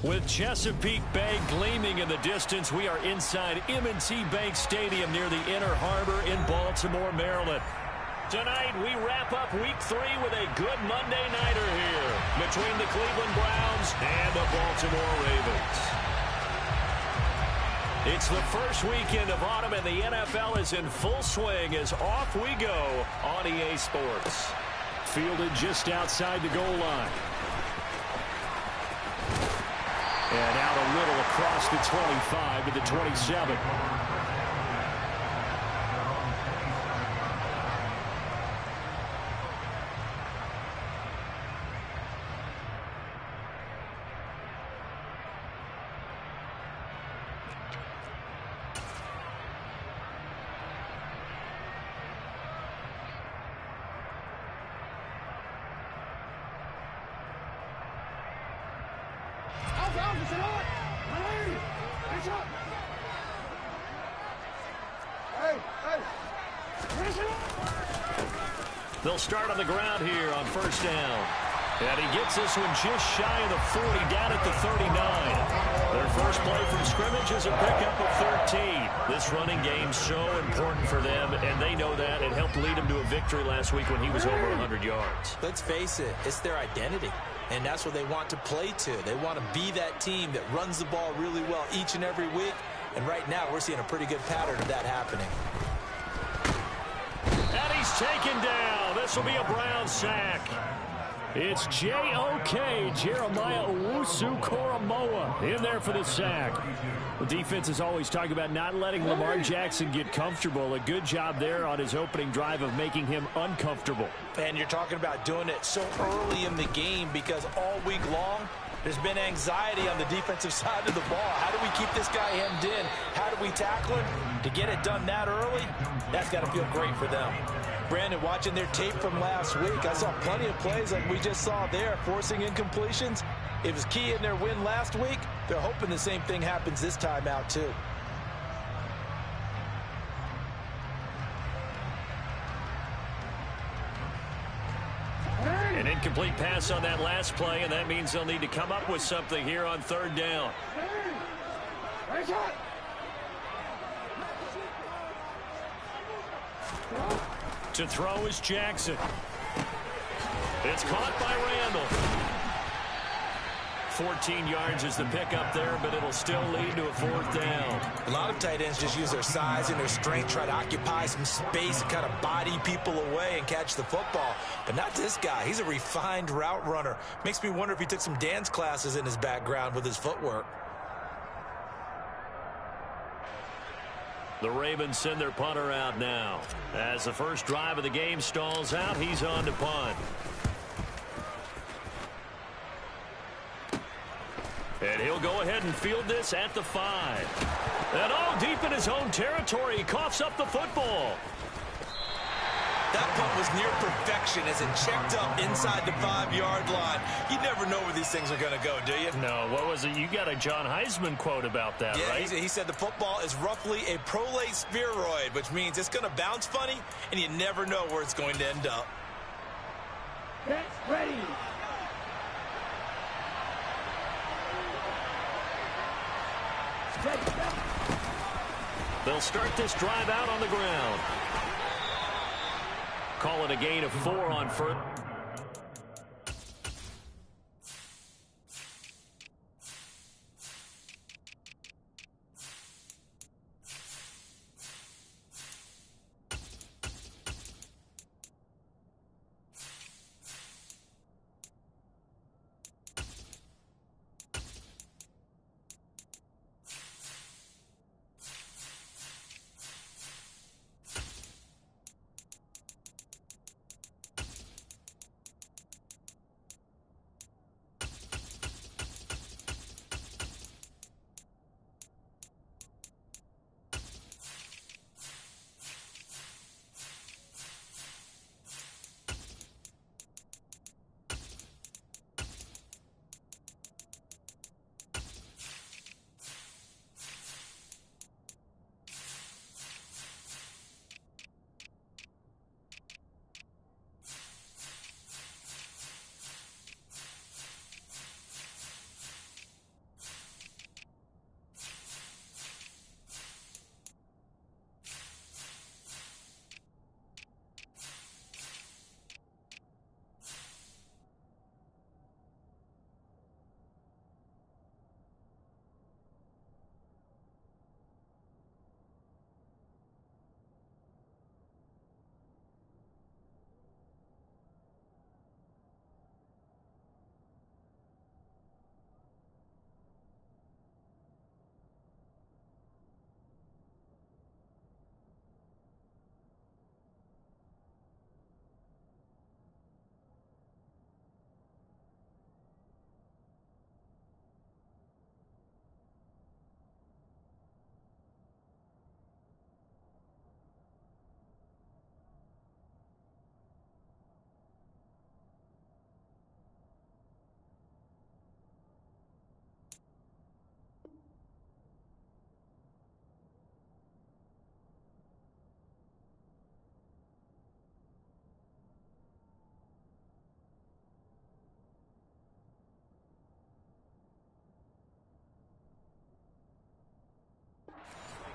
With Chesapeake Bay gleaming in the distance, we are inside M&T Bank Stadium near the Inner Harbor in Baltimore, Maryland. Tonight, we wrap up Week 3 with a good Monday nighter here between the Cleveland Browns and the Baltimore Ravens. It's the first weekend of autumn, and the NFL is in full swing as off we go on EA Sports. Fielded just outside the goal line. And out a little across the 25 to the 27. They'll start on the ground here on first down. And he gets this one just shy of the 40, down at the 39. Their first play from scrimmage is a pickup of 13. This running game's so important for them, and they know that. It helped lead them to a victory last week when he was over 100 yards. Let's face it, it's their identity. And that's what they want to play to. They want to be that team that runs the ball really well each and every week. And right now, we're seeing a pretty good pattern of that happening. And he's taken down. This will be a Brown sack. It's J.O.K. Jeremiah Owusu-Koramoah in there for the sack. The defense is always talking about not letting Lamar Jackson get comfortable. A good job there on his opening drive of making him uncomfortable. And you're talking about doing it so early in the game because all week long, there's been anxiety on the defensive side of the ball. How do we keep this guy hemmed in? How do we tackle him? To get it done that early, that's got to feel great for them. Brandon, watching their tape from last week, I saw plenty of plays like we just saw there, forcing incompletions. It was key in their win last week. They're hoping the same thing happens this time out, too. An incomplete pass on that last play, and that means they'll need to come up with something here on third down. To throw is Jackson. It's caught by Randall. 14 yards is the pickup there, but it'll still lead to a fourth down. A lot of tight ends just use their size and their strength, try to occupy some space and kind of body people away and catch the football. But not this guy. He's a refined route runner. Makes me wonder if he took some dance classes in his background with his footwork. The Ravens send their punter out now. As the first drive of the game stalls out, he's on to punt. And he'll go ahead and field this at the 5. And all deep in his own territory, he coughs up the football. That punt was near perfection as it checked up inside the 5-yard line. You never know where these things are going to go, do you? No, what was it? You got a John Heisman quote about that, yeah, right? He said the football is roughly a prolate spheroid, which means it's going to bounce funny, and you never know where it's going to end up. Get ready. They'll start this drive out on the ground. Call it a gain of 4 on first.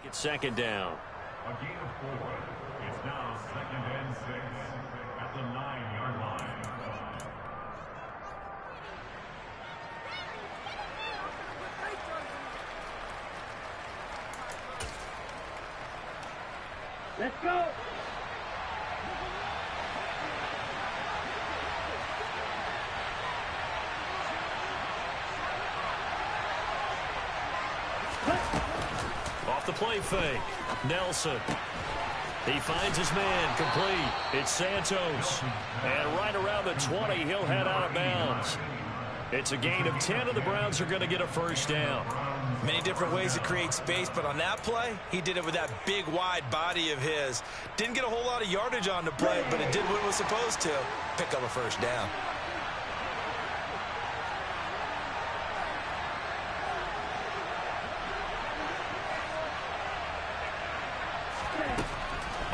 It's second down. A gain of 4. It's now 2nd and 6 at the 9-yard line. Let's go. Off the play fake. Nelson. He finds his man complete. It's Santos. And right around the 20, he'll head out of bounds. It's a gain of 10, and the Browns are going to get a first down. Many different ways to create space, but on that play, he did it with that big, wide body of his. Didn't get a whole lot of yardage on the play, but it did what it was supposed to. Pick up a first down.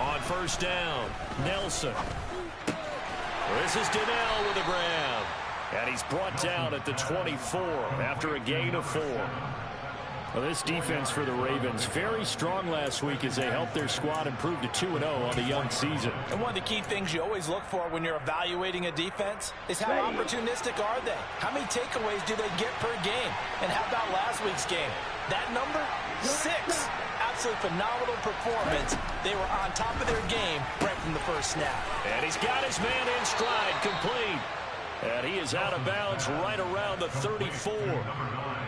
On first down, Nelson. This is Donnell with a grab. And he's brought down at the 24 after a gain of 4. Well, this defense for the Ravens, very strong last week as they helped their squad improve to 2-0 on the young season. And one of the key things you always look for when you're evaluating a defense is how opportunistic are they? How many takeaways do they get per game? And how about last week's game? That number? 6. Absolutely phenomenal performance. They were on top of their game right from the first snap. And he's got his man in stride, complete. And he is out of bounds right around the 34.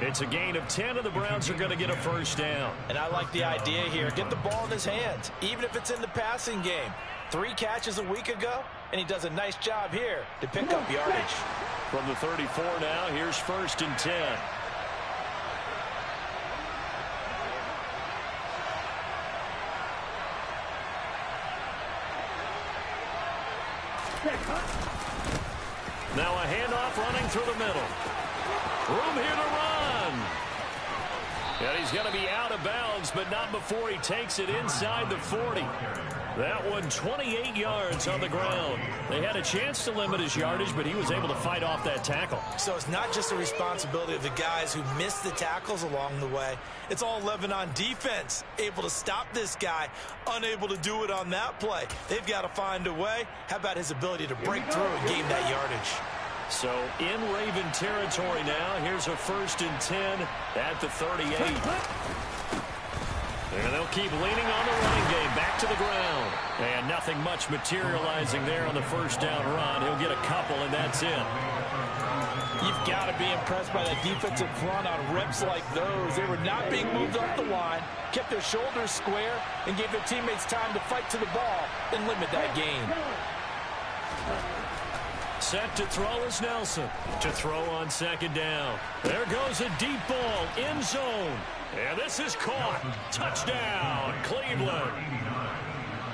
It's a gain of 10, and the Browns are going to get a first down. And I like the idea here. Get the ball in his hands, even if it's in the passing game. 3 catches a week ago, and he does a nice job here to pick up yardage. From the 34 now, here's 1st and 10. Now a handoff running through the middle. Room here to run. And he's going to be out of bounds, but not before he takes it inside the 40. That one 28 yards on the ground. They had a chance to limit his yardage, but he was able to fight off that tackle. So it's not just the responsibility of the guys who missed the tackles along the way. It's all 11 on defense, able to stop this guy, unable to do it on that play. They've got to find a way. How about his ability to break through and gain that yardage? So in Raven territory now, here's a 1st and 10 at the 38. And they'll keep leaning on the running game back to the ground. And nothing much materializing there on the first down run. He'll get a couple, and that's it. You've got to be impressed by that defensive front on reps like those. They were not being moved off the line, kept their shoulders square, and gave their teammates time to fight to the ball and limit that gain. Set to throw is Nelson. To throw on 2nd down. There goes a deep ball, end zone. And this is caught. Touchdown, Cleveland.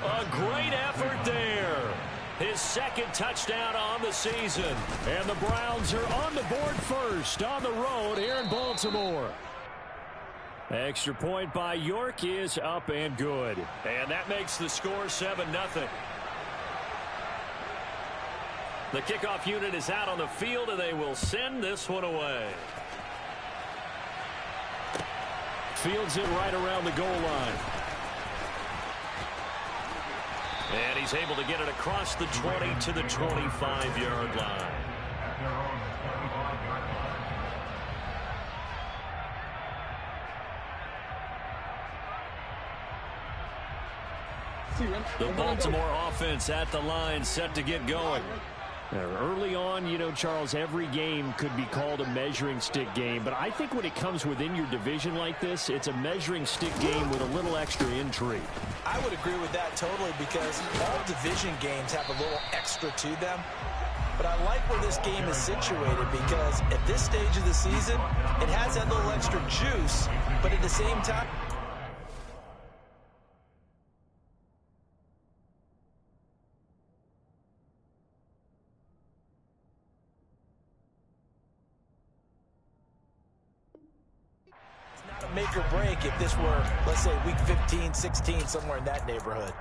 A great effort there. His 2nd touchdown on the season. And the Browns are on the board first on the road here in Baltimore. Extra point by York is up and good. And that makes the score 7-0. The kickoff unit is out on the field, and they will send this one away. Fields it right around the goal line. And he's able to get it across the 20 to the 25-yard line. The Baltimore offense at the line, set to get going. Early on, you know, Charles, every game could be called a measuring stick game. But I think when it comes within your division like this, it's a measuring stick game with a little extra intrigue. I would agree with that totally because all division games have a little extra to them. But I like where this game is situated because at this stage of the season, it has that little extra juice, but at the same time, make or break if this were, let's say, week 15, 16, somewhere in that neighborhood.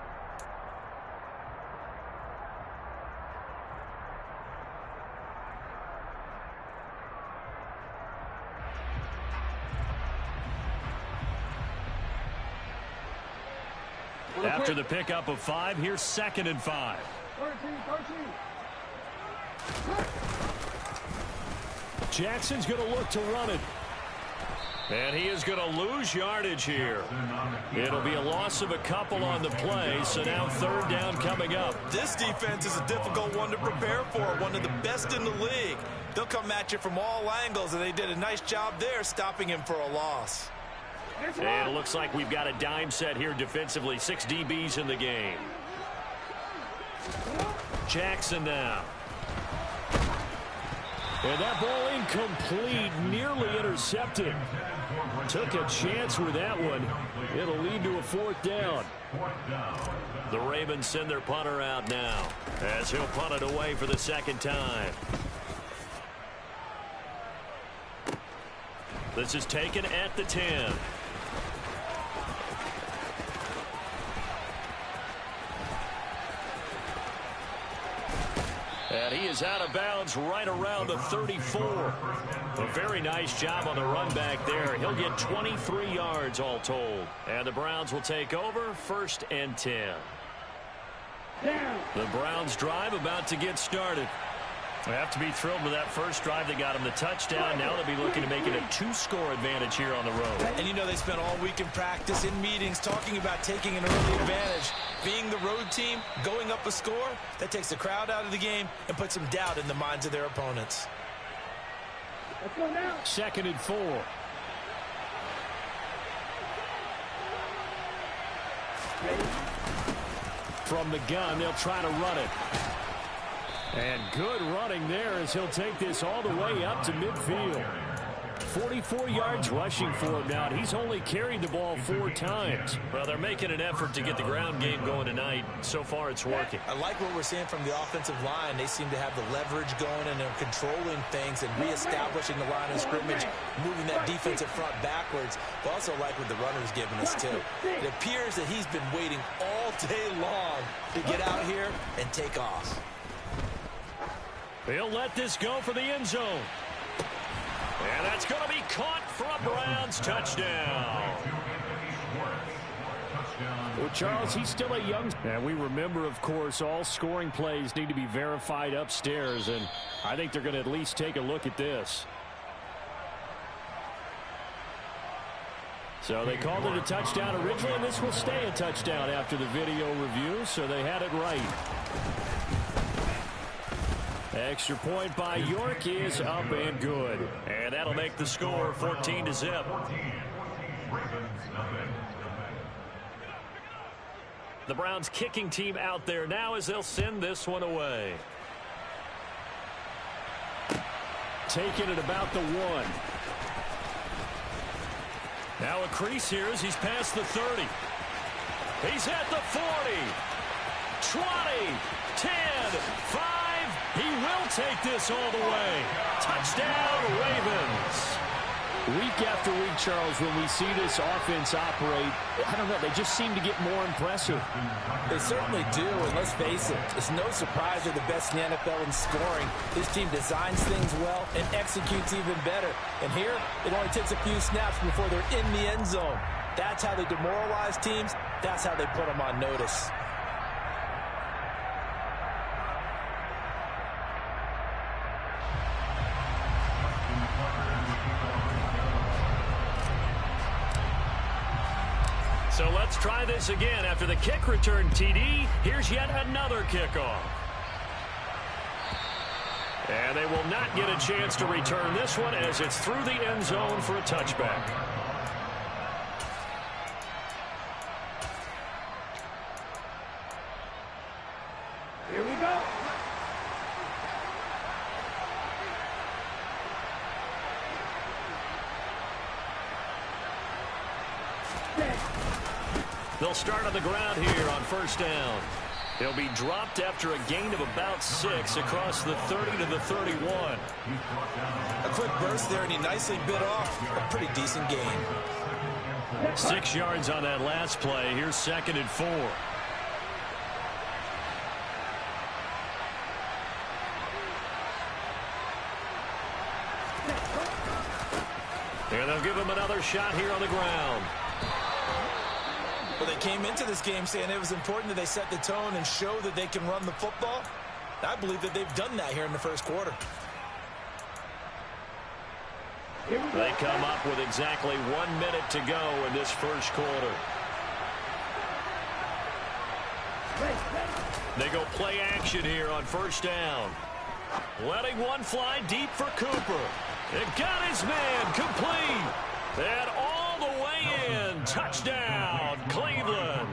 After the pickup of 5, here's 2nd and 5. 13. Jackson's going to look to run it. And he is going to lose yardage here. It'll be a loss of a couple on the play, so now 3rd down coming up. This defense is a difficult one to prepare for, one of the best in the league. They'll come at you from all angles, and they did a nice job there stopping him for a loss. And it looks like we've got a dime set here defensively. 6 DBs in the game. Jackson now. And that ball incomplete, nearly intercepted. Took a chance with that one. It'll lead to a 4th down. The Ravens send their punter out now as he'll punt it away for the 2nd time. This is taken at the 10. And he is out of bounds right around the 34. A very nice job on the run back there. He'll get 23 yards all told. And the Browns will take over 1st and 10. The Browns drive about to get started. They have to be thrilled with that first drive that got them the touchdown. Now they'll be looking to make it a 2-score advantage here on the road. And you know they spent all week in practice, in meetings, talking about taking an early advantage. Being the road team, going up a score, that takes the crowd out of the game and puts some doubt in the minds of their opponents. Let's go now. 2nd and 4. From the gun, they'll try to run it. And good running there as he'll take this all the way up to midfield. 44 yards rushing for him now. He's only carried the ball 4 times. Well, they're making an effort to get the ground game going tonight. So far, it's working. I like what we're seeing from the offensive line. They seem to have the leverage going, and they're controlling things and reestablishing the line of scrimmage, moving that defensive front backwards. But also like what the runner's giving us, too. It appears that he's been waiting all day long to get out here and take off. He'll let this go for the end zone. And that's going to be caught for a Browns touchdown. Well, Charles, he's still a young... And we remember, of course, all scoring plays need to be verified upstairs, and I think they're going to at least take a look at this. So they called it a touchdown originally, and this will stay a touchdown after the video review, so they had it right. Extra point by York is up and good. And that'll make the score 14-0. The Browns kicking team out there now as they'll send this one away. Taking it about the 1. Now a crease here as he's past the 30. He's at the 40. 20. 10. 5. He will take this all the way. Touchdown, Ravens. Week after week, Charles, when we see this offense operate, I don't know, they just seem to get more impressive. They certainly do, and let's face it, it's no surprise they're the best in the NFL in scoring. This team designs things well and executes even better. And here, it only takes a few snaps before they're in the end zone. That's how they demoralize teams. That's how they put them on notice. So let's try this again. After the kick return TD, here's yet another kickoff. And they will not get a chance to return this one as it's through the end zone for a touchback. Here we go. They'll start on the ground here on 1st down. They'll be dropped after a gain of about 6 across the 30 to the 31. A quick burst there, and he nicely bit off a pretty decent gain. 6 yards on that last play. Here's 2nd and 4. And they'll give him another shot here on the ground. Well, they came into this game saying it was important that they set the tone and show that they can run the football. I believe that they've done that here in the first quarter. They come up with exactly 1 minute to go in this first quarter. They go play action here on first down. Letting one fly deep for Cooper. It got his man complete. And all the way in. Touchdown, Cleveland.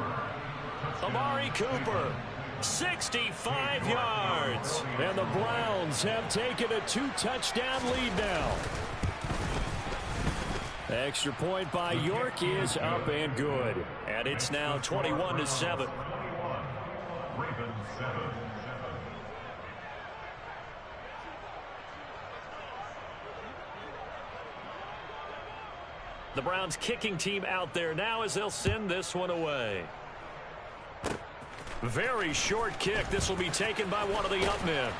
Amari Cooper, 65 yards. And the Browns have taken a 2-touchdown lead now. Extra point by York is up and good. And it's now 21-7. Ravens 7. The Browns kicking team out there now as they'll send this one away. Very short kick. This will be taken by one of the up men.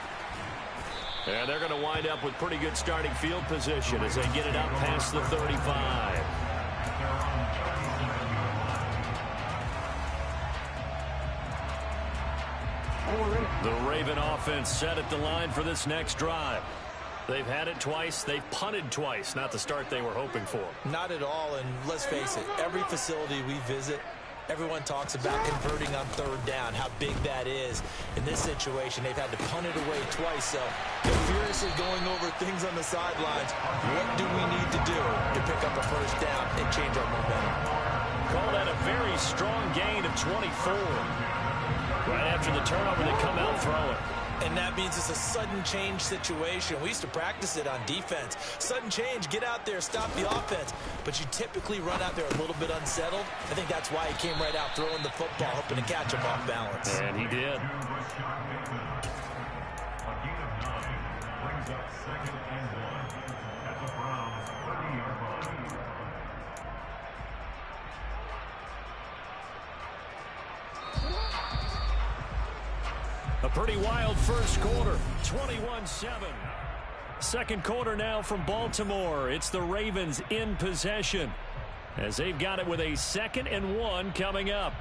And they're going to wind up with pretty good starting field position as they get it up past the 35. The Raven offense set at the line for this next drive. They've had it twice. They've punted twice. Not the start they were hoping for. Not at all, and let's face it, every facility we visit, everyone talks about converting on third down, how big that is. In this situation, they've had to punt it away twice, so they're furiously going over things on the sidelines. What do we need to do to pick up a first down and change our momentum? Call that a very strong gain of 24. Right after the turnover, they come out throwing. And that means it's a sudden change situation. We used to practice it on defense. Sudden change, get out there, stop the offense. But you typically run out there a little bit unsettled. I think that's why he came right out throwing the football, hoping to catch him off balance. And he did. A gain of 9 brings up 2nd and 1 at the Browns' 30-yard line. A pretty wild first quarter, 21-7. Second quarter now from Baltimore. It's the Ravens in possession as they've got it with a 2nd and 1 coming up.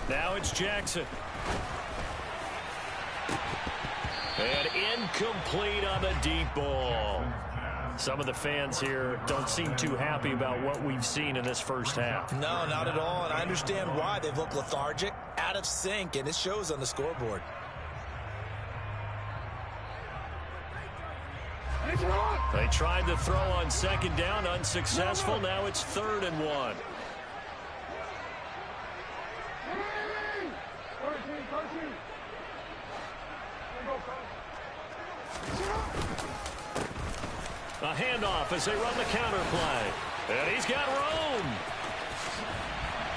Now it's Jackson. And incomplete on the deep ball. Some of the fans here don't seem too happy about what we've seen in this first half. No, not at all, and I understand why. They've looked lethargic, out of sync, and it shows on the scoreboard. They tried to throw on 2nd down, unsuccessful. Now it's 3rd and 1. A handoff as they run the counter play. And he's got room.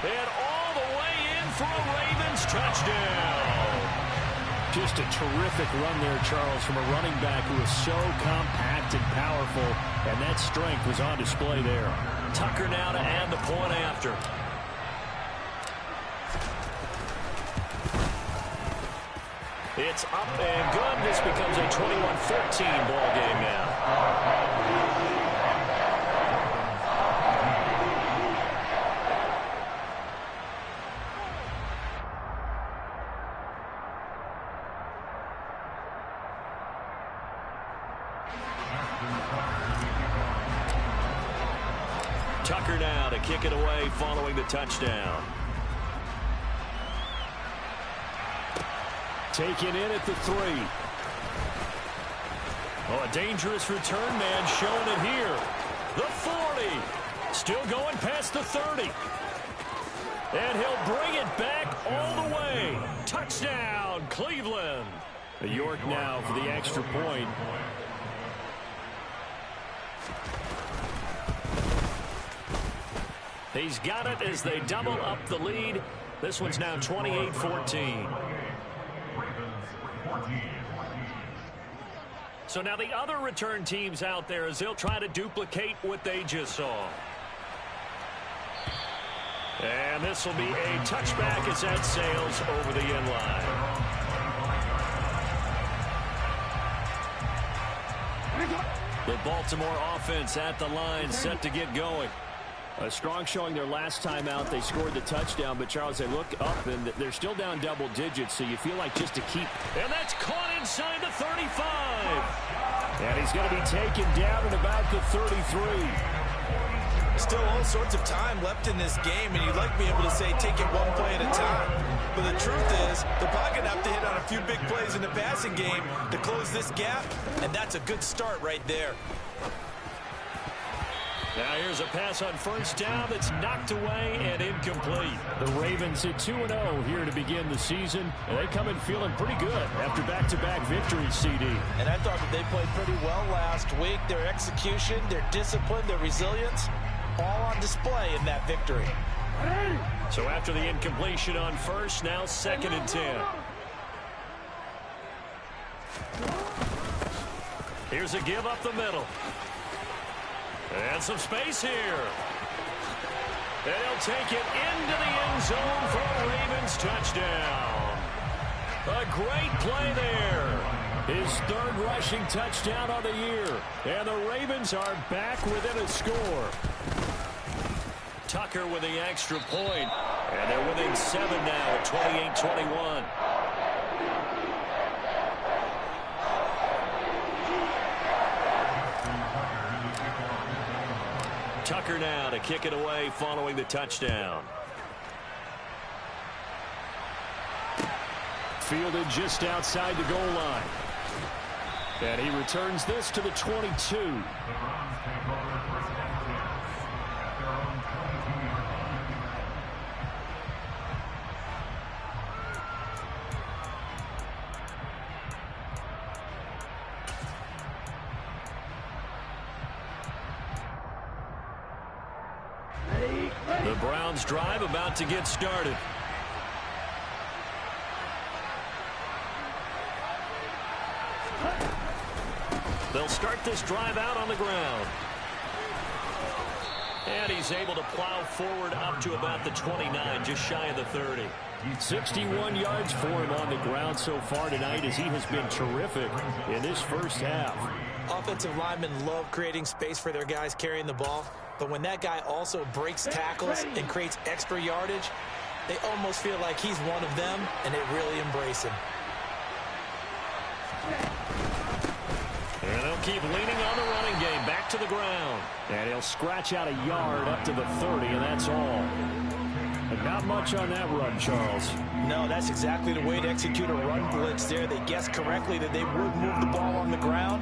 And all the way in for a Ravens touchdown. Just a terrific run there, Charles, from a running back who is so compact and powerful. And that strength was on display there. Tucker now to add the point after. It's up and good. This becomes a 21-14 ball game now. Tucker now to kick it away following the touchdown. Taken in at the 3. Oh, a dangerous return man showing it here. The 40. Still going past the 30. And he'll bring it back all the way. Touchdown, Cleveland. York now for the extra point. He's got it as they double up the lead. This one's now 28-14. So now the other return teams out there as they'll try to duplicate what they just saw. And this will be a touchback as that sails over the end line. The Baltimore offense at the line set to get going. A strong showing their last time out. They scored the touchdown, but Charles, they look up and they're still down double digits, so you feel like just to keep. And that's caught inside the 35. And he's going to be taken down at about the 33. Still all sorts of time left in this game, and you'd like to be able to say take it one play at a time. But the truth is, the pocket have to hit on a few big plays in the passing game to close this gap, and that's a good start right there. Now here's a pass on first down that's knocked away and incomplete. The Ravens hit 2-0 here to begin the season, and they come in feeling pretty good after back-to-back victories, CD. And I thought that they played pretty well last week. Their execution, their discipline, their resilience, all on display in that victory. So after the incompletion on first, now 2nd and 10. Here's a give up the middle. And some space here. And he'll take it into the end zone for a Ravens touchdown. A great play there. His 3rd rushing touchdown of the year. And the Ravens are back within a score. Tucker with the extra point. And they're within 7 now at 28-21. Tucker now to kick it away following the touchdown. Fielded just outside the goal line. And he returns this to the 22. The Browns drive about to get started. They'll start this drive out on the ground. And he's able to plow forward up to about the 29, just shy of the 30. 61 yards for him on the ground so far tonight as he has been terrific in this first half. Offensive linemen love creating space for their guys carrying the ball. But when that guy also breaks tackles and creates extra yardage, they almost feel like he's one of them, and they really embrace him. And they'll keep leaning on the running game. Back to the ground. And he'll scratch out a yard up to the 30, and that's all. But not much on that run, Charles. No, that's exactly the way to execute a run blitz there. They guessed correctly that they would move the ball on the ground,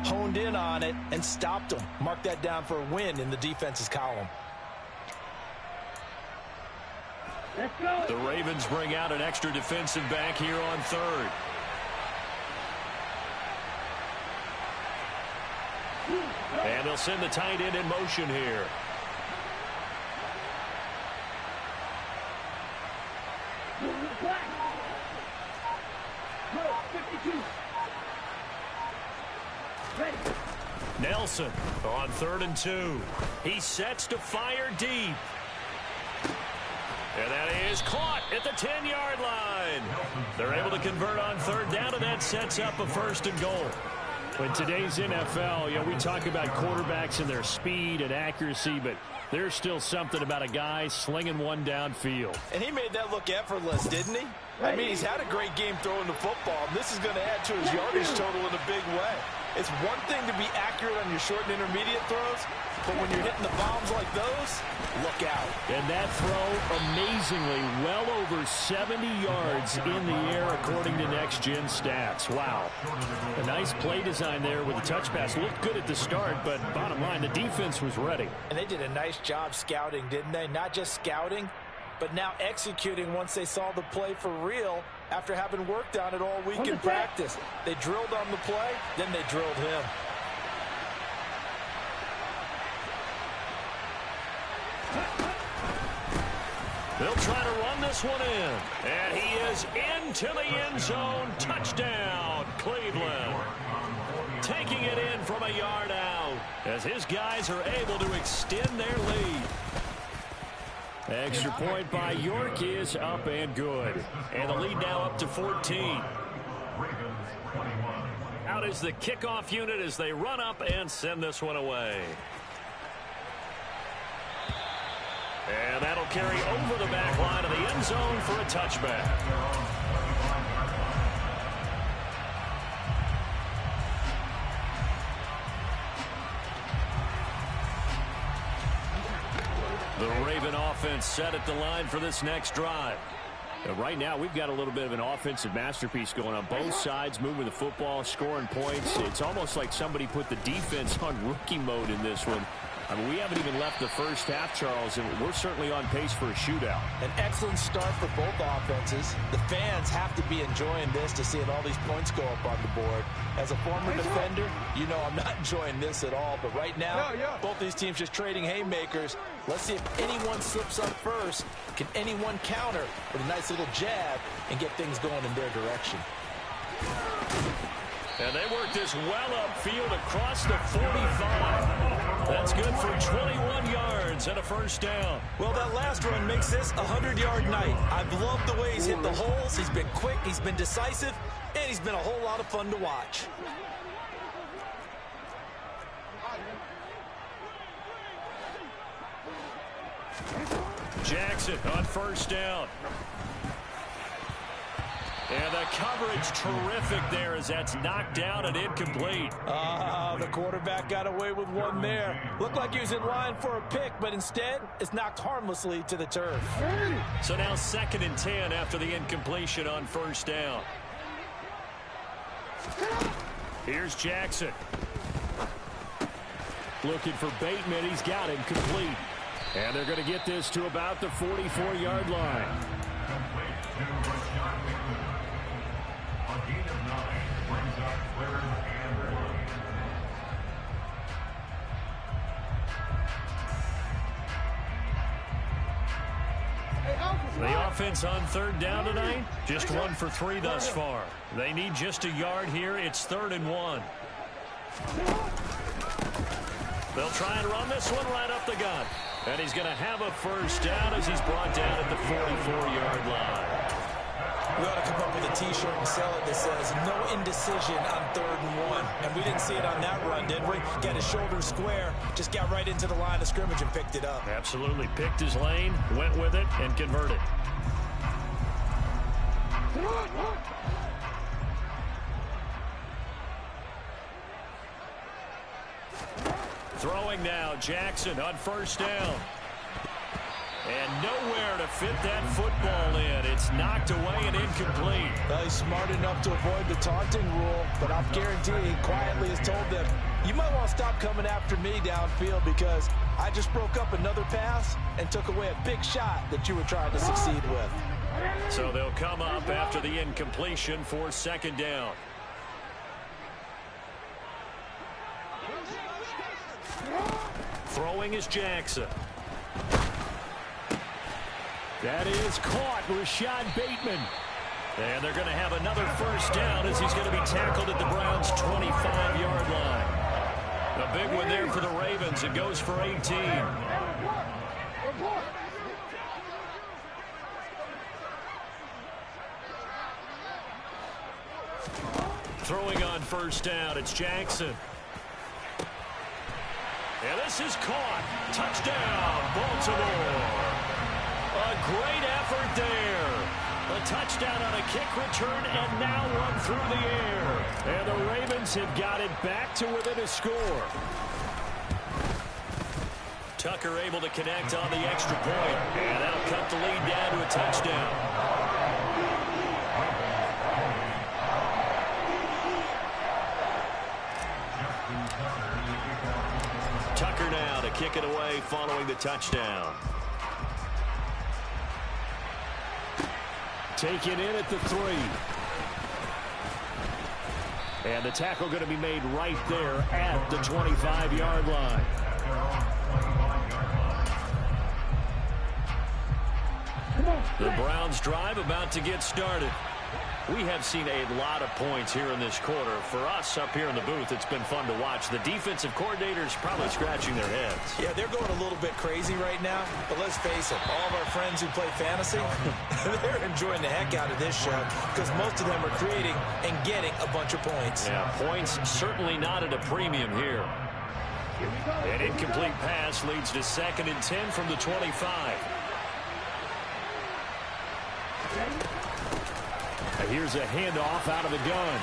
honed in on it, and stopped them. Mark that down for a win in the defense's column. Let's go. The Ravens bring out an extra defensive back here on 3rd. And they'll send the tight end in motion here. Nelson on 3rd and 2. He sets to fire deep. And that is caught at the 10-yard line. They're able to convert on 3rd down, and that sets up a 1st and goal. In today's NFL, we talk about quarterbacks and their speed and accuracy, but there's still something about a guy slinging one downfield. And he made that look effortless, didn't he? I mean, he's had a great game throwing the football. This is going to add to his yardage total in a big way. It's one thing to be accurate on your short and intermediate throws, but when you're hitting the bombs like those, look out. And that throw, amazingly, well over 70 yards in the air, according to Next Gen Stats. Wow. A nice play design there with the touch pass. Looked good at the start, but bottom line, the defense was ready. And they did a nice job scouting, didn't they? Not just scouting, but now executing once they saw the play for real after having worked on it all week in practice. They drilled on the play, then they drilled him. They'll try to run this one in. And he is into the end zone. Touchdown, Cleveland. Taking it in from a yard out as his guys are able to extend their lead. Extra point by York is up and good. And the lead now up to 14. Out is the kickoff unit as they run up and send this one away. And that'll carry over the back line of the end zone for a touchback. The Raven offense set at the line for this next drive. Right now, we've got a little bit of an offensive masterpiece going on. Both sides moving the football, scoring points. It's almost like somebody put the defense on rookie mode in this one. I mean, we haven't even left the first half, Charles, and we're certainly on pace for a shootout. An excellent start for both offenses. The fans have to be enjoying this to see all these points go up on the board. As a former defender, you know I'm not enjoying this at all. But right now, both these teams just trading haymakers. Let's see if anyone slips up first. Can anyone counter with a nice little jab and get things going in their direction? And they work this well upfield across the 45. That's good for 21 yards and a first down. Well, that last run makes this a 100-yard night. I've loved the way he's hit the holes. He's been quick, he's been decisive, and he's been a whole lot of fun to watch. Jackson on first down. And the coverage terrific there as that's knocked down and incomplete. The quarterback got away with one there. Looked like he was in line for a pick, but instead it's knocked harmlessly to the turf. So now 2nd and 10 after the incompletion on first down. Here's Jackson. Looking for Bateman. He's got him complete. And they're going to get this to about the 44-yard line. The offense on 3rd down tonight, just 1 for 3 thus far. They need just a yard here. It's 3rd and 1. They'll try and run this one right up the gut. And he's going to have a first down as he's brought down at the 44-yard line. We ought to come up with a T-shirt and sell it that says, no indecision on 3rd and 1. And we didn't see it on that run, did we? Got his shoulder square, just got right into the line of scrimmage and picked it up. Absolutely. Picked his lane, went with it, and converted. Throwing now, Jackson on first down. And nowhere to fit that football in. It's knocked away and incomplete. Well, he's smart enough to avoid the taunting rule, but I'll guarantee he quietly has told them, you might want to stop coming after me downfield because I just broke up another pass and took away a big shot that you were trying to succeed with. So they'll come up after the incompletion for 2nd down. Throwing is Jackson. That is caught, Rashad Bateman. And they're going to have another first down as he's going to be tackled at the Browns' 25-yard line. A big one there for the Ravens. It goes for 18. Throwing on first down, it's Jackson. And this is caught. Touchdown, Baltimore. A great effort there. a touchdown on a kick return and now one through the air. And the Ravens have got it back to within a score. Tucker able to connect on the extra point. And that'll cut the lead down to a touchdown. Tucker now to kick it away following the touchdown. Taken in at the 3. And the tackle going to be made right there at the 25-yard line. The Browns drive about to get started. We have seen a lot of points here in this quarter. For us up here in the booth, it's been fun to watch. The defensive coordinators probably scratching their heads. Yeah, they're going a little bit crazy right now. But let's face it, all of our friends who play fantasy, they're enjoying the heck out of this show because most of them are creating and getting a bunch of points. Yeah, points certainly not at a premium here. An incomplete pass leads to 2nd and 10 from the 25. Here's a handoff out of the gun.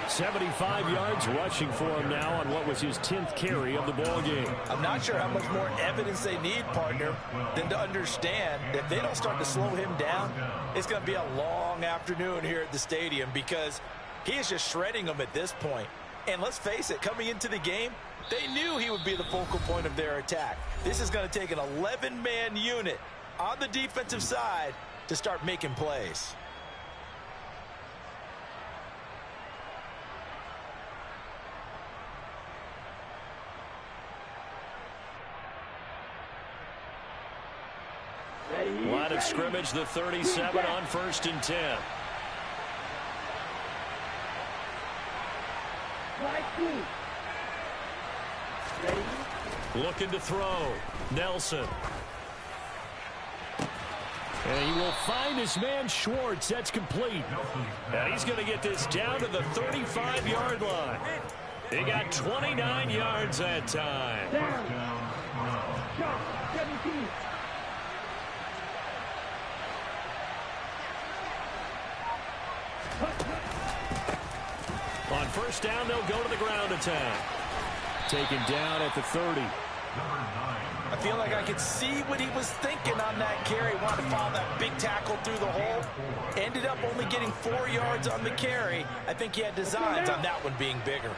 75 yards rushing for him now on what was his 10th carry of the ball game. I'm not sure how much more evidence they need, partner, than to understand that if they don't start to slow him down, it's going to be a long afternoon here at the stadium because he is just shredding them at this point. And let's face it, coming into the game, they knew he would be the focal point of their attack. This is going to take an 11-man unit on the defensive side to start making plays. Line of scrimmage, the 37 on 1st and 10. Looking to throw. Nelson. And he will find his man Schwartz. That's complete. And he's going to get this down to the 35-yard line. He got 29 yards that time. On 1st down, they'll go to the ground attack. Taken down at the 30. I feel like I could see what he was thinking on that carry. Wanted to follow that big tackle through the hole. Ended up only getting 4 yards on the carry. I think he had designs on that one being bigger.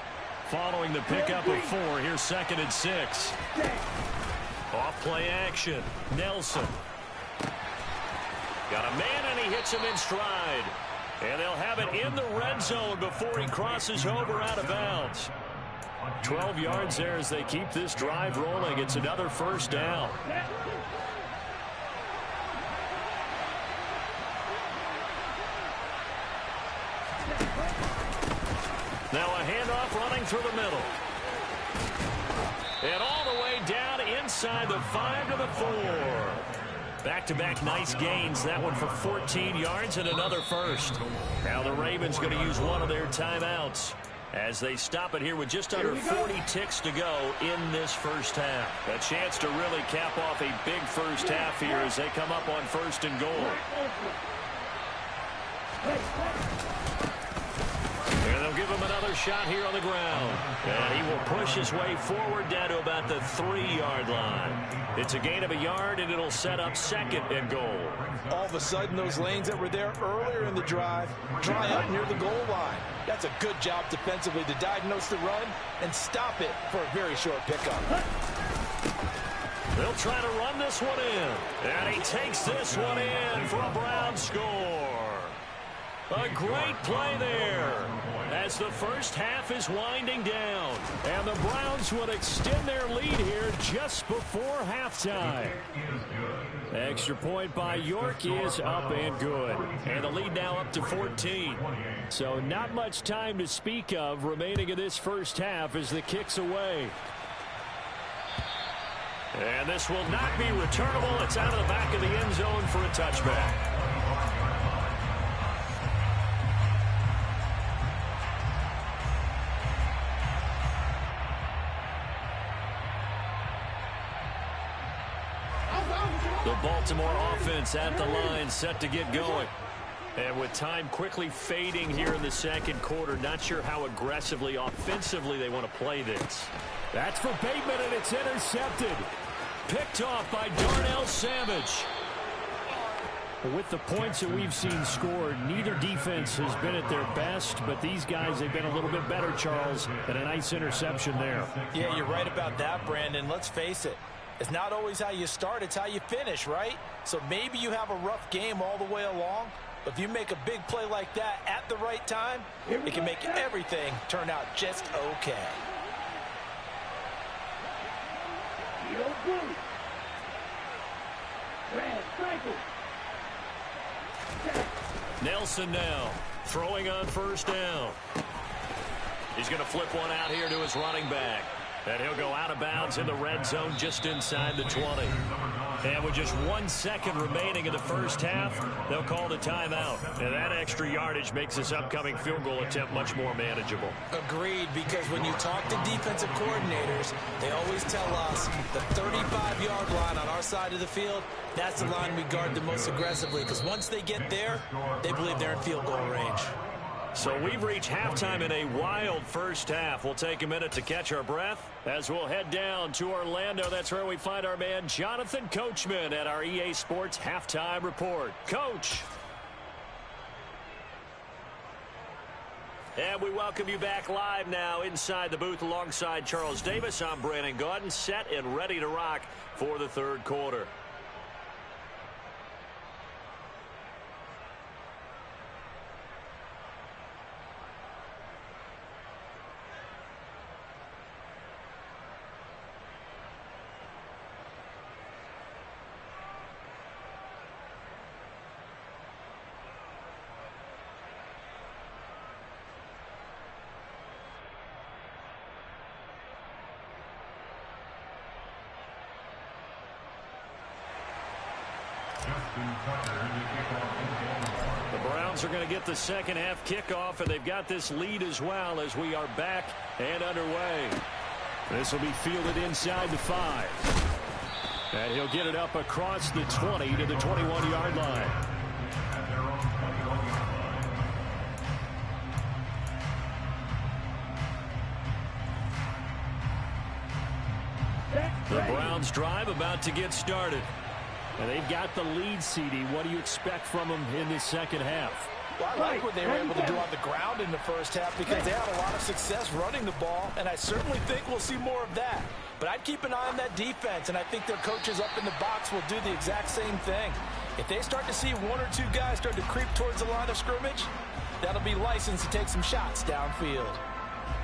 Following the pickup of 4, here's 2nd and 6. Off play action. Nelson. Got a man and he hits him in stride. And they'll have it in the red zone before he crosses over out of bounds. 12 yards there as they keep this drive rolling. It's another 1st down. Now a handoff running through the middle. And all the way down inside the 5 to the 4. Back-to-back nice gains. That one for 14 yards and another 1st. Now the Ravens going to use one of their timeouts as they stop it here with just under 40 ticks to go in this 1st half. A chance to really cap off a big 1st half here as they come up on 1st and goal. And they'll give him another shot here on the ground. And he will push his way forward down to about the 3-yard line. It's a gain of a yard, and it'll set up 2nd and goal. All of a sudden, those lanes that were there earlier in the drive dry up near the goal line. That's a good job defensively to diagnose the run and stop it for a very short pickup. They'll try to run this one in. And he takes this one in for a Brown score. A great play there as the 1st half is winding down. And the Browns will extend their lead here just before halftime. Extra point by York is up and good. And the lead now up to 14. So not much time to speak of remaining in this 1st half as the kick's away. And this will not be returnable. It's out of the back of the end zone for a touchback. The Baltimore offense at the line, set to get going. And with time quickly fading here in the second quarter, not sure how aggressively, offensively they want to play this. That's for Bateman, and it's intercepted. Picked off by Darnell Savage. With the points that we've seen scored, neither defense has been at their best, but these guys, they've been a little bit better, Charles, and a nice interception there. Yeah, you're right about that, Brandon. Let's face it. It's not always how you start, it's how you finish, right? So maybe you have a rough game all the way along, but if you make a big play like that at the right time, it can make everything turn out just okay. Nelson now throwing on first down. He's going to flip one out here to his running back. And he'll go out of bounds in the red zone just inside the 20. And with just 1 second remaining in the first half, they'll call the timeout. And that extra yardage makes this upcoming field goal attempt much more manageable. Agreed, because when you talk to defensive coordinators, they always tell us the 35-yard line on our side of the field, that's the line we guard the most aggressively, because once they get there, they believe they're in field goal range. So we've reached halftime in a wild first half. We'll take a minute to catch our breath as we'll head down to Orlando. That's where we find our man Jonathan Coachman at our EA Sports Halftime Report. Coach. And we welcome you back live now inside the booth alongside Charles Davis. I'm Brandon Gaudin, set and ready to rock for the third quarter. The Browns are going to get the second half kickoff, and they've got this lead as well as we are back and underway. This will be fielded inside the 5. And he'll get it up across the 20 to the 21-yard line. The Browns drive about to get started. And they've got the lead, CD. What do you expect from them in this second half? Well, I like what they were able to do on the ground in the first half because they had a lot of success running the ball, and I certainly think we'll see more of that. But I'd keep an eye on that defense, and I think their coaches up in the box will do the exact same thing. If they start to see 1 or 2 guys start to creep towards the line of scrimmage, that'll be licensed to take some shots downfield.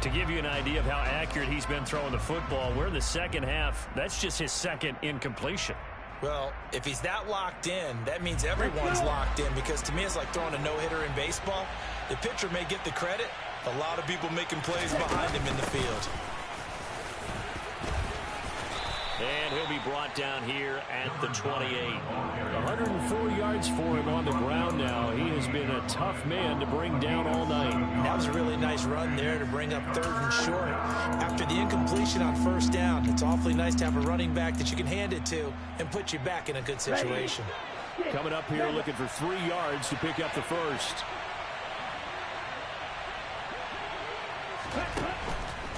To give you an idea of how accurate he's been throwing the football, we're in the second half. That's just his second incompletion. Well, if he's that locked in, that means everyone's locked in, because to me it's like throwing a no-hitter in baseball. The pitcher may get the credit, a lot of people making plays behind him in the field. And he'll be brought down here at the 28. 104 yards for him on the ground now. He has been a tough man to bring down all night. That was a really nice run there to bring up 3rd and short. After the incompletion on first down, it's awfully nice to have a running back that you can hand it to and put you back in a good situation. Coming up here looking for 3 yards to pick up the first.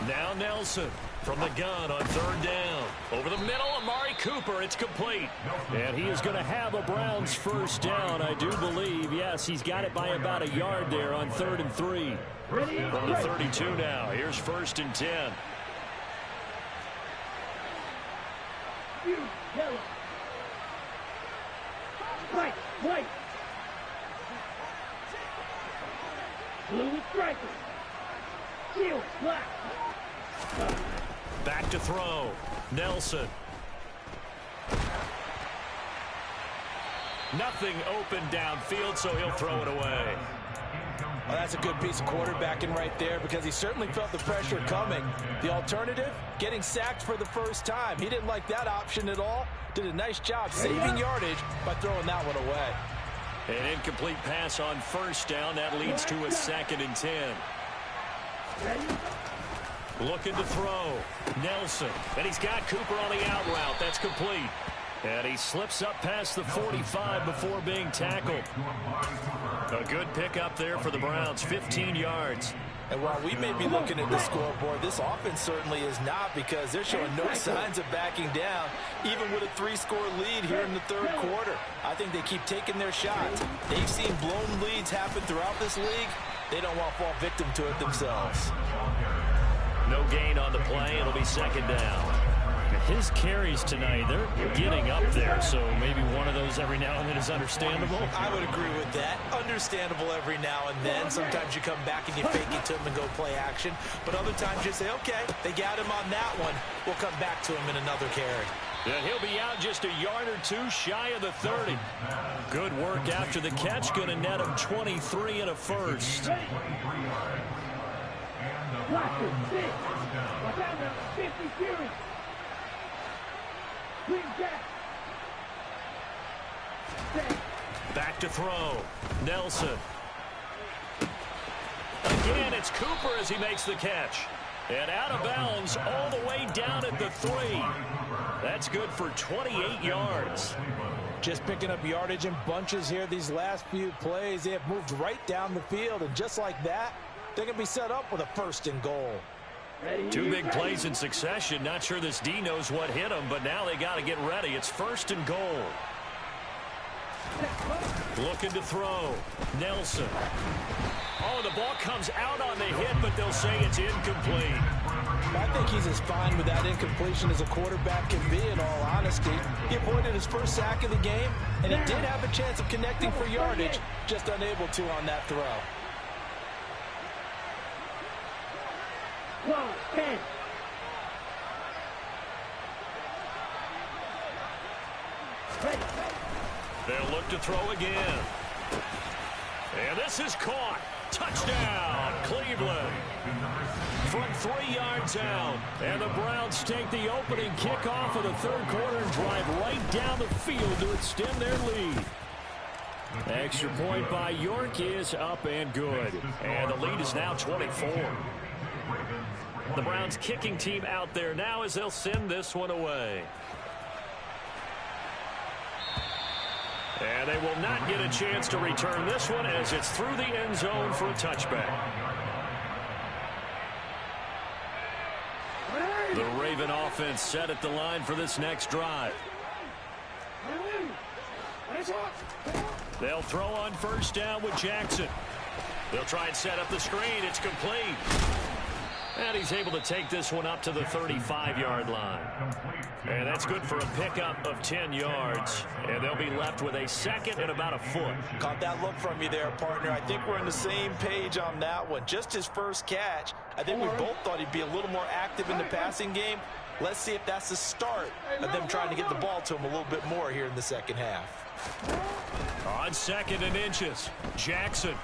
Now Nelson from the gun on 3rd down. Over the middle, Amari Cooper. It's complete. And he is going to have a Browns first down, I do believe. Yes, he's got it by about a yard there on 3rd and 3. From the 32 now. Here's 1st and 10. White. Blue with striker. Shield, black. Back to throw. Nelson. Nothing open downfield, so he'll throw it away. Well, that's a good piece of quarterbacking right there, because he certainly felt the pressure coming. The alternative, getting sacked for the first time. He didn't like that option at all. Did a nice job saving yardage by throwing that one away. An incomplete pass on first down. That leads to a 2nd and 10. Looking to throw. Nelson. And he's got Cooper on the out route. That's complete. And he slips up past the 45 before being tackled. A good pickup there for the Browns, 15 yards. And while we may be looking at the scoreboard, this offense certainly is not, because they're showing no signs of backing down, even with a 3-score lead here in the third quarter. I think they keep taking their shots. They've seen blown leads happen throughout this league. They don't want to fall victim to it themselves. No gain on the play. It'll be second down. His carries tonight, they're getting up there, so maybe one of those every now and then is understandable. I would agree with that. Understandable every now and then. Sometimes you come back and you fake it to him and go play action. But other times you say, okay, they got him on that one. We'll come back to him in another carry. And he'll be out just a yard or two shy of the 30. Good work after the catch. Going to net him 23 and a first. Watch it, 6. Watch out now, 50 series. Back to throw. Nelson. Again, it's Cooper as he makes the catch. And out of bounds all the way down at the 3. That's good for 28 yards. Just picking up yardage in bunches here these last few plays. They have moved right down the field, and just like that, they're going to be set up with a 1st and goal. 2 big plays in succession. Not sure this D knows what hit him, but now they got to get ready. It's 1st and goal. Looking to throw. Nelson. Oh, the ball comes out on the hit, but they'll say it's incomplete. I think he's as fine with that incompletion as a quarterback can be, in all honesty. He avoided his first sack of the game, and he did have a chance of connecting for yardage, just unable to on that throw. 10. They'll look to throw again. And this is caught. Touchdown, Cleveland. From 3 yards out. And the Browns take the opening kickoff of the third quarter and drive right down the field to extend their lead. Extra point by York is up and good. And the lead is now 24. The Browns kicking team out there now as they'll send this one away. And they will not get a chance to return this one as it's through the end zone for a touchback. The Raven offense set at the line for this next drive. They'll throw on 1st down with Jackson. They'll try and set up the screen. It's complete. And he's able to take this one up to the 35-yard line. And that's good for a pickup of 10 yards. And they'll be left with a 2nd and about a foot. Caught that look from you there, partner. I think we're on the same page on that one. Just his first catch. I think we both thought he'd be a little more active in the passing game. Let's see if that's the start of them trying to get the ball to him a little bit more here in the second half. On 2nd and inches, Jackson.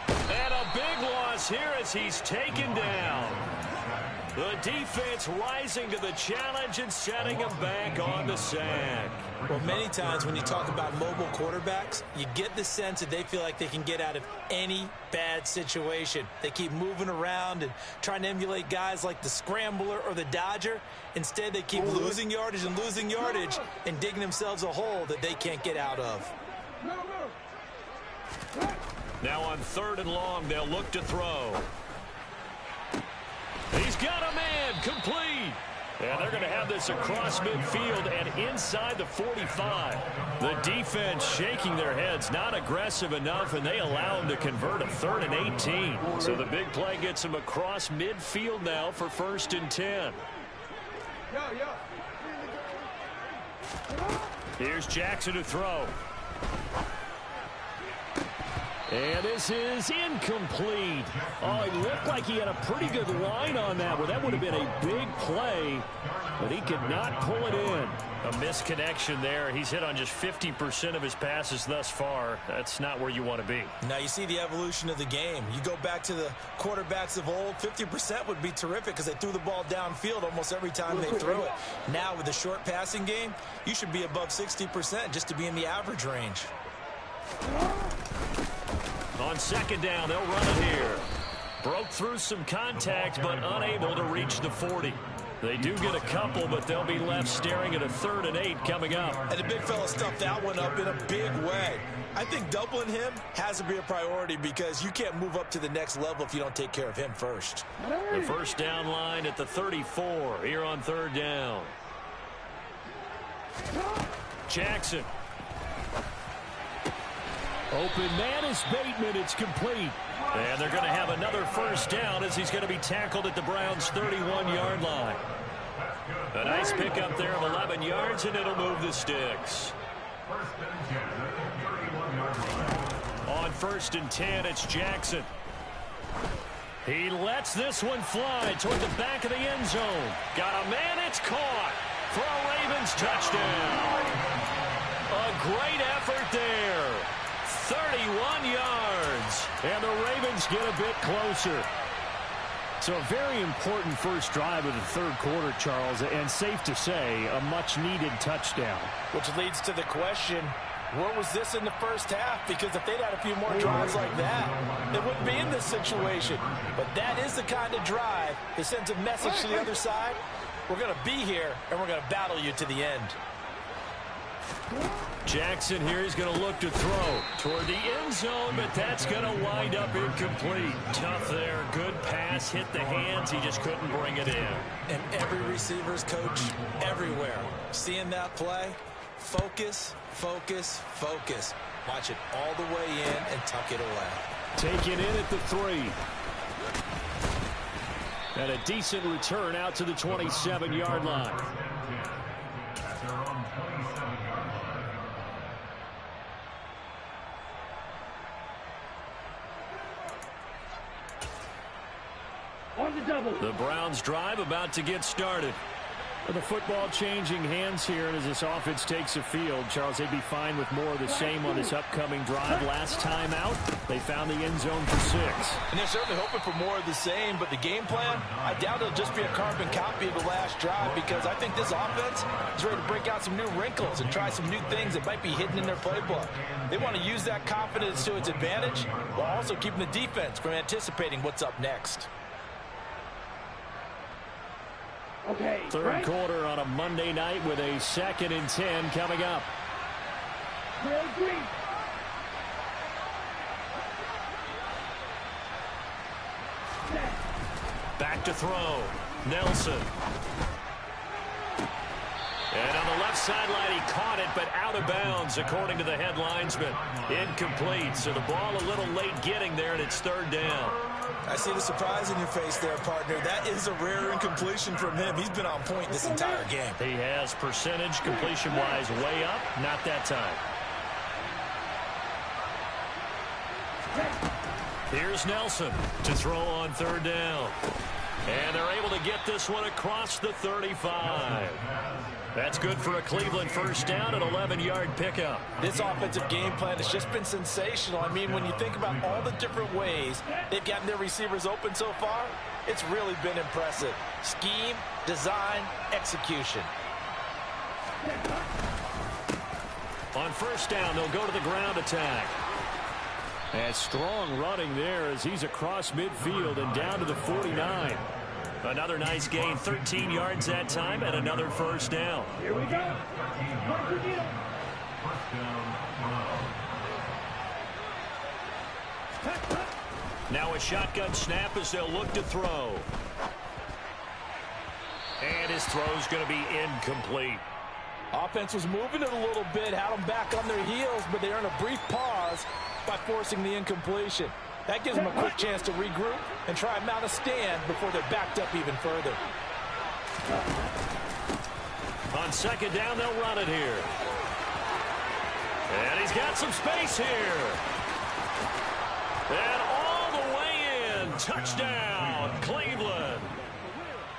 And a big loss here as he's taken down. The defense rising to the challenge and setting him back on the sack. Well, many times when you talk about mobile quarterbacks, you get the sense that they feel like they can get out of any bad situation. They keep moving around and trying to emulate guys like the Scrambler or the Dodger. Instead, they keep losing yardage and digging themselves a hole that they can't get out of. Now on 3rd and long, they'll look to throw. He's got a man, complete. And they're going to have this across midfield and inside the 45. The defense shaking their heads, not aggressive enough, and they allow him to convert a 3rd and 18. So the big play gets him across midfield now for 1st and 10. Here's Jackson to throw. And this is incomplete. Oh, it looked like he had a pretty good line on that one. That would have been a big play, but he could not pull it in. A misconnection there. He's hit on just 50% of his passes thus far. That's not where you want to be. Now you see the evolution of the game. You go back to the quarterbacks of old, 50% would be terrific because they threw the ball downfield almost every time they threw it. Now with the short passing game, you should be above 60% just to be in the average range. On 2nd down, they'll run it here. Broke through some contact, but unable to reach the 40. They do get a couple, but they'll be left staring at a 3rd and 8 coming up. And the big fella stuffed that one up in a big way. I think doubling him has to be a priority because you can't move up to the next level if you don't take care of him first. The first down line at the 34 here on 3rd down. Jackson. Open man is Bateman. It's complete. And they're going to have another first down as he's going to be tackled at the Browns' 31-yard line. A nice pickup there of 11 yards, and it'll move the sticks. On 1st and 10, it's Jackson. He lets this one fly toward the back of the end zone. Got a man, it's caught for a Ravens touchdown. A great effort there. 31 yards, and the Ravens get a bit closer. So a very important first drive of the 3rd quarter, Charles, and safe to say, a much-needed touchdown. Which leads to the question, where was this in the first half? Because if they'd had a few more drives like that, they wouldn't be in this situation. But that is the kind of drive that sends a message to the other side. We're going to be here, and we're going to battle you to the end. Jackson here is going to look to throw toward the end zone, but that's going to wind up incomplete. Tough there. Good pass. Hit the hands. He just couldn't bring it in. And every receiver's coach everywhere. Seeing that play, focus, focus, focus. Watch it all the way in and tuck it away. Taken in at the 3. And a decent return out to the 27-yard line. The Browns drive about to get started. The football changing hands here, and as this offense takes the field, Charles, they'd be fine with more of the same on this upcoming drive. Last time out, they found the end zone for 6. And they're certainly hoping for more of the same, but the game plan, I doubt it'll just be a carbon copy of the last drive because I think this offense is ready to break out some new wrinkles and try some new things that might be hidden in their playbook. They want to use that confidence to its advantage while also keeping the defense from anticipating what's up next. Okay, 3rd quarter on a Monday night with a 2nd and 10 coming up. Back to throw. Nelson. And on the left sideline, he caught it, but out of bounds, according to the head linesman. Incomplete, so the ball a little late getting there, and it's 3rd down. I see the surprise in your face there, partner. That is a rare incompletion from him. He's been on point this entire game. He has percentage completion-wise way up. Not that time. Here's Nelson to throw on 3rd down. And they're able to get this one across the 35. That's good for a Cleveland first down, an 11-yard pickup. This offensive game plan has just been sensational. I mean, when you think about all the different ways they've gotten their receivers open so far, it's really been impressive. Scheme, design, execution. On first down, they'll go to the ground attack. And strong running there as he's across midfield and down to the 49. Another nice gain, 13 yards that time, and another first down. Here we go. Now a shotgun snap as they'll look to throw. And his throw's going to be incomplete. Offense was moving it a little bit, had them back on their heels, but they earned a brief pause by forcing the incompletion. That gives them a quick chance to regroup and try and mount a stand before they're backed up even further. On 2nd down, they'll run it here. And he's got some space here. And all the way in. Touchdown, Cleveland.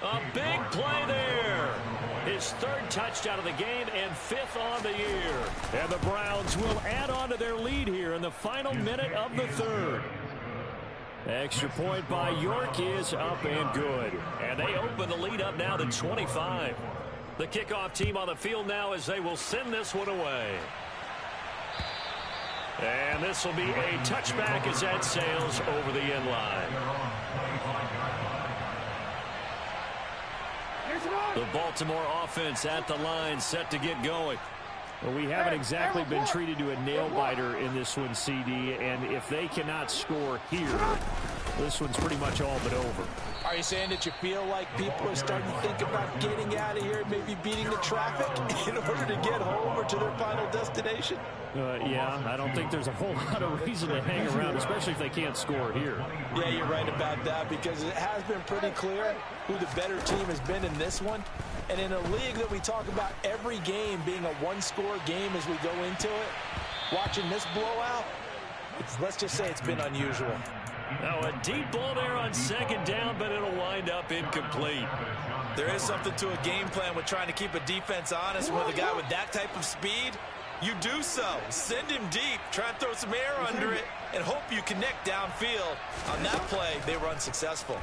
A big play there. His 3rd touchdown of the game and 5th on the year. And the Browns will add on to their lead here in the final minute of the 3rd. Extra point by York is up and good. And they open the lead up now to 25. The kickoff team on the field now as they will send this one away. And this will be a touchback as that sails over the end line. The Baltimore offense at the line, set to get going. Well, we haven't exactly been treated to a nail-biter in this one, CD, and if they cannot score here, this one's pretty much all but over. Are you saying that you feel like people are starting to think about getting out of here, maybe beating the traffic in order to get home or to their final destination? Yeah, I don't think there's a whole lot of reason to hang around, especially if they can't score here. Yeah, you're right about that, because it has been pretty clear who the better team has been in this one. And in a league that we talk about every game being a one-score game as we go into it, watching this blowout, let's just say it's been unusual. Now a deep ball there on second down, but it'll wind up incomplete. There is something to a game plan with trying to keep a defense honest with a guy with that type of speed. You do so. Send him deep. Try and throw some air under it and hope you connect downfield. On that play, they were unsuccessful.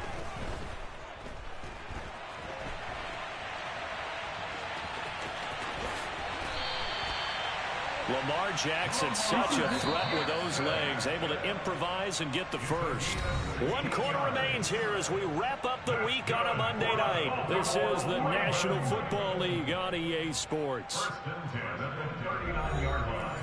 Lamar Jackson, such a threat with those legs, able to improvise and get the first. 1 quarter remains here as we wrap up the week on a Monday night. This is the National Football League on EA Sports. First and 10 at the 39-yard line.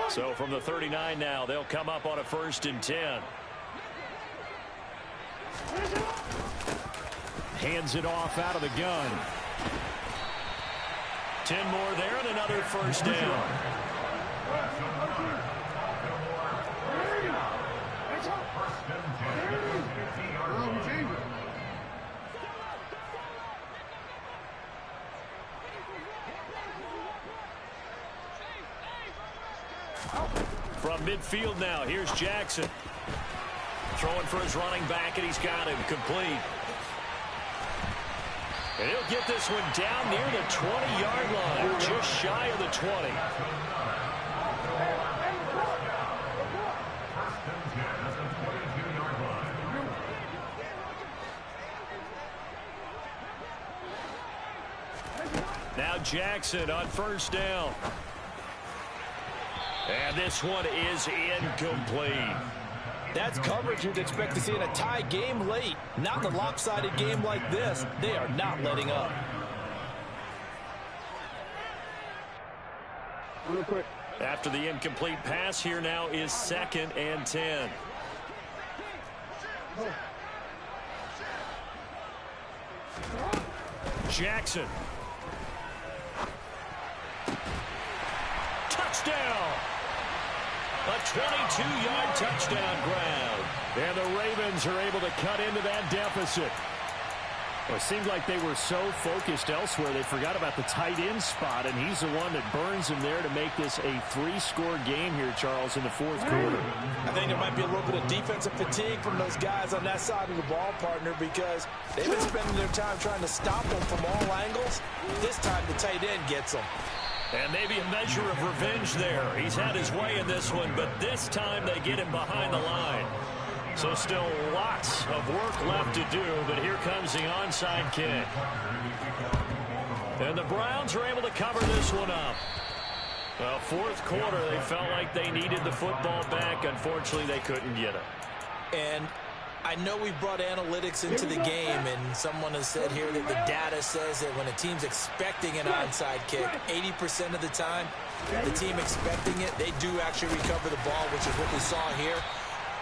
So from the 39 now, they'll come up on a 1st and 10. Hands it off out of the gun. 10 more there and another 1st down. From midfield now, here's Jackson. Throwing for his running back, and he's got him complete. And he'll get this one down near the 20-yard line, just shy of the 20. Now Jackson on 1st down. And this one is incomplete. That's coverage you'd expect to see in a tie game late. Not in a lopsided game like this. They are not letting up. Real quick. After the incomplete pass, here now is 2nd and 10. Jackson. Touchdown. A 22-yard touchdown grab. And the Ravens are able to cut into that deficit. Well, it seemed like they were so focused elsewhere, they forgot about the tight end spot, and he's the one that burns him there to make this a 3-score game here, Charles, in the 4th quarter. I think there might be a little bit of defensive fatigue from those guys on that side of the ball, partner, because they've been spending their time trying to stop them from all angles. This time the tight end gets them. And maybe a measure of revenge there. He's had his way in this one, but this time they get him behind the line. So still lots of work left to do, but here comes the onside kick. And the Browns are able to cover this one up. Well, 4th quarter, they felt like they needed the football back. Unfortunately, they couldn't get it. And I know we brought analytics into the game, and someone has said here that the data says that when a team's expecting an onside kick, 80% of the time, the team expecting it, they do actually recover the ball, which is what we saw here.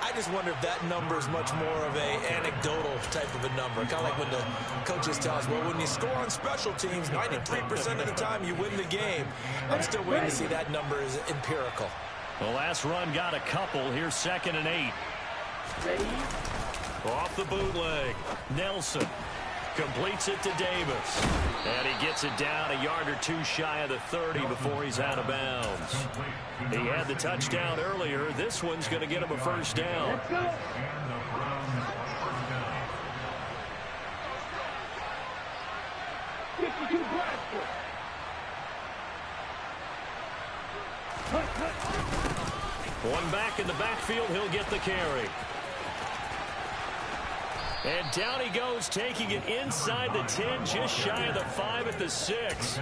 I just wonder if that number is much more of a anecdotal type of a number. Kind of like when the coaches tell us, well, when you score on special teams, 93% of the time you win the game. I'm still waiting to see that number is empirical. The last run got a couple. Here's 2nd and 8. Off the bootleg. Nelson completes it to Davis. And he gets it down a yard or two shy of the 30 before he's out of bounds. He had the touchdown earlier. This one's going to get him a 1st down. One back in the backfield. He'll get the carry. And down he goes, taking it inside the 10, just shy of the 5 at the 6.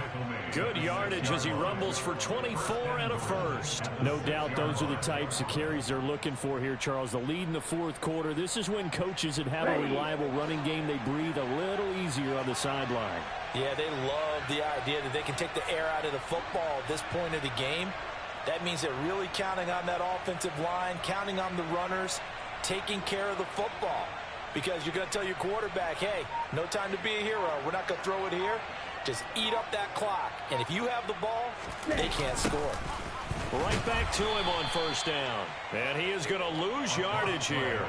Good yardage as he rumbles for 24 and a first. No doubt those are the types of carries they're looking for here, Charles. The lead in the fourth quarter. This is when coaches that have a reliable running game, they breathe a little easier on the sideline. Yeah, they love the idea that they can take the air out of the football at this point of the game. That means they're really counting on that offensive line, counting on the runners, taking care of the football. Because you're going to tell your quarterback, hey, no time to be a hero. We're not going to throw it here. Just eat up that clock. And if you have the ball, they can't score. Right back to him on first down. And he is going to lose yardage here.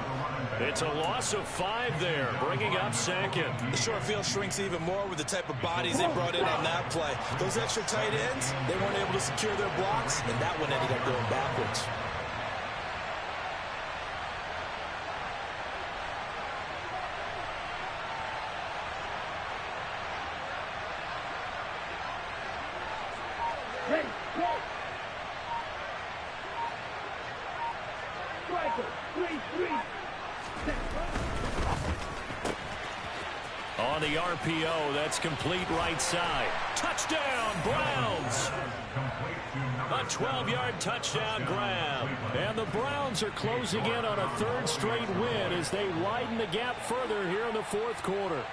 It's a loss of 5 there, bringing up second. The short field shrinks even more with the type of bodies they brought in on that play. Those extra tight ends, they weren't able to secure their blocks, and that one ended up going backwards. On the RPO, that's complete right side. Touchdown, Browns! A 12-yard touchdown grab. And the Browns are closing in on a third straight win as they widen the gap further here in the fourth quarter.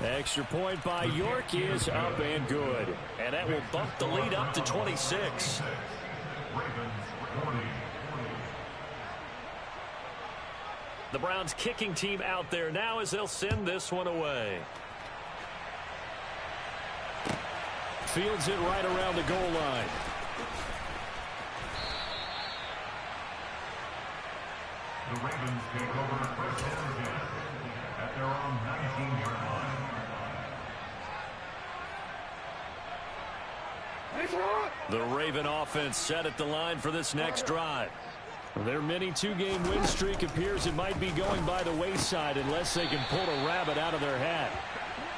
Extra point by York is up and good. And that will bump the lead up to 26. The Browns kicking team out there now as they'll send this one away. Fields it right around the goal line. The Ravens take over first and 10 at their own 19-yard line. The Raven offense set at the line for this next drive. Their mini two-game win streak appears it might be going by the wayside unless they can pull a rabbit out of their hat.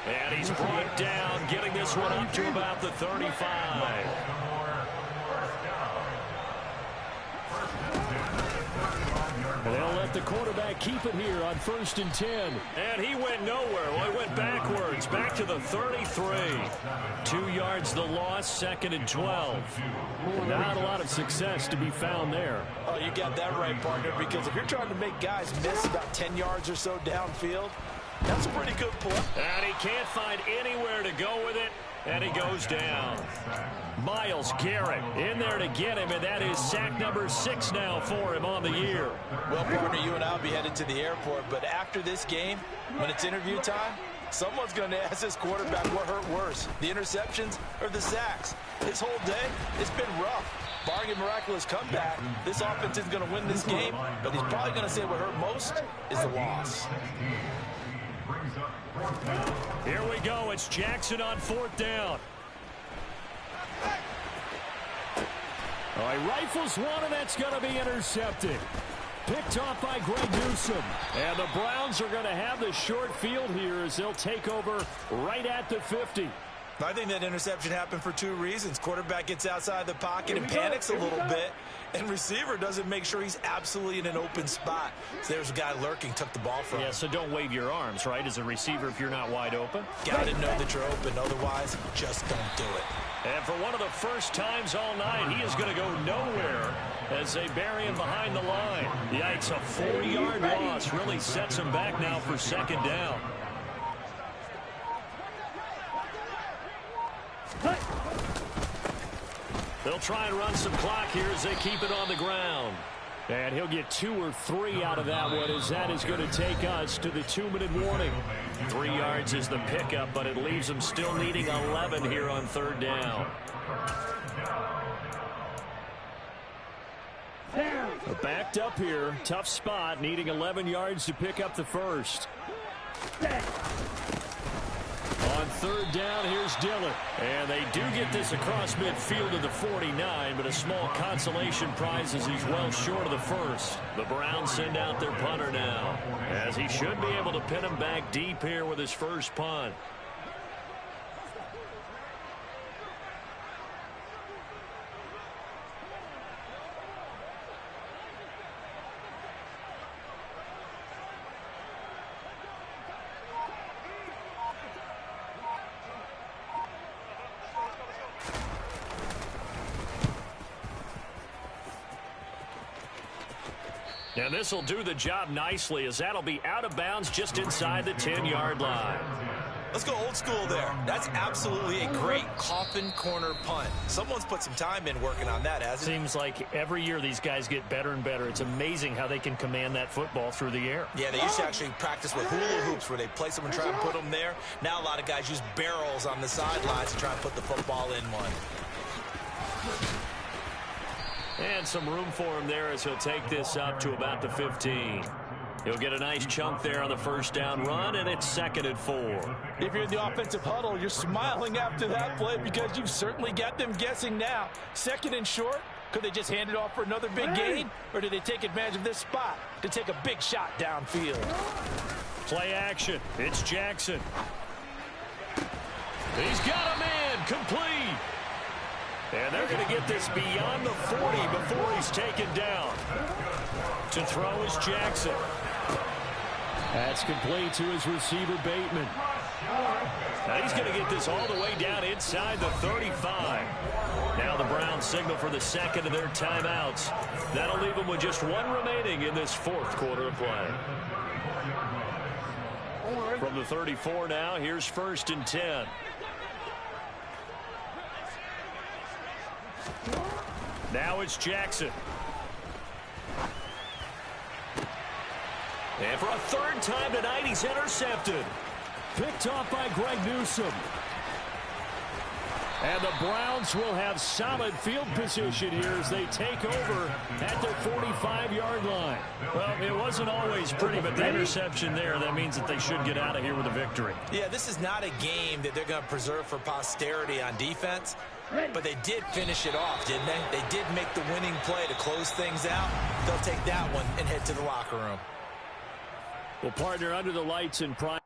And he's brought down, getting this one up to about the 35. They'll let the quarterback keep it here on 1st and 10. And he went nowhere. Well, he went backwards, back to the 33. 2 yards the loss, 2nd and 12. Not a lot of success to be found there. Oh, you got that right, partner, because if you're trying to make guys miss about 10 yards or so downfield, that's a pretty good play. And he can't find anywhere to go with it, and he goes down. Myles Garrett in there to get him, and that is sack number 6 now for him on the year. Well, partner, you and I will be headed to the airport, but after this game, when it's interview time, someone's going to ask this quarterback what hurt worse, the interceptions or the sacks. His whole day, it's been rough. Barring a miraculous comeback, this offense is going to win this game, but he's probably going to say what hurt most is the loss. Here we go. It's Jackson on 4th down. All right, rifles one, and that's going to be intercepted. Picked off by Greg Newsome. And the Browns are going to have the short field here as they'll take over right at the 50. I think that interception happened for 2 reasons. Quarterback gets outside the pocket and panics a little bit, and receiver doesn't make sure he's absolutely in an open spot. So there's a guy lurking, took the ball from him. Yeah, so don't wave your arms, right, as a receiver if you're not wide open. Got to know that you're open. Otherwise, just don't do it. And for one of the first times all night, he is going to go nowhere as they bury him behind the line. Yikes, a 40-yard loss really sets him back now for 2nd down. They'll try and run some clock here as they keep it on the ground. And he'll get 2 or 3 out of that one as that is going to take us to the 2-minute warning. 3 yards is the pickup, but it leaves them still needing 11 here on 3rd down. Backed up here, tough spot, needing 11 yards to pick up the first. On 3rd down, here's Dillon. And they do get this across midfield to the 49, but a small consolation prize as he's well short of the first. The Browns send out their punter now, as he should be able to pin him back deep here with his first punt. And this will do the job nicely, as that'll be out of bounds just inside the 10-yard line. Let's go old school there. That's absolutely a great coffin corner punt. Someone's put some time in working on that, hasn't it? Seems like every year these guys get better and better. It's amazing how they can command that football through the air. Yeah, they used to actually practice with hula hoops where they place them and try and put them there. Now a lot of guys use barrels on the sidelines to try and put the football in one. And some room for him there as he'll take this up to about the 15. He'll get a nice chunk there on the first down run, and it's 2nd and 4. If you're in the offensive huddle, you're smiling after that play because you've certainly got them guessing now. 2nd and short, could they just hand it off for another big gain? Or did they take advantage of this spot to take a big shot downfield? Play action. It's Jackson. He's got him in. Complete. And they're going to get this beyond the 40 before he's taken down. To throw is Jackson. That's complete to his receiver, Bateman. Now he's going to get this all the way down inside the 35. Now the Browns signal for the second of their timeouts. That'll leave them with just one remaining in this 4th quarter of play. From the 34 now, here's 1st and 10. Now it's Jackson. And for a 3rd time tonight, he's intercepted. Picked off by Greg Newsome. And the Browns will have solid field position here as they take over at their 45-yard line. Well, it wasn't always pretty, but the interception there, that means that they should get out of here with a victory. Yeah, this is not a game that they're going to preserve for posterity on defense, but they did finish it off, didn't they? They did make the winning play to close things out. They'll take that one and head to the locker room. Well, partner, under the lights in prime.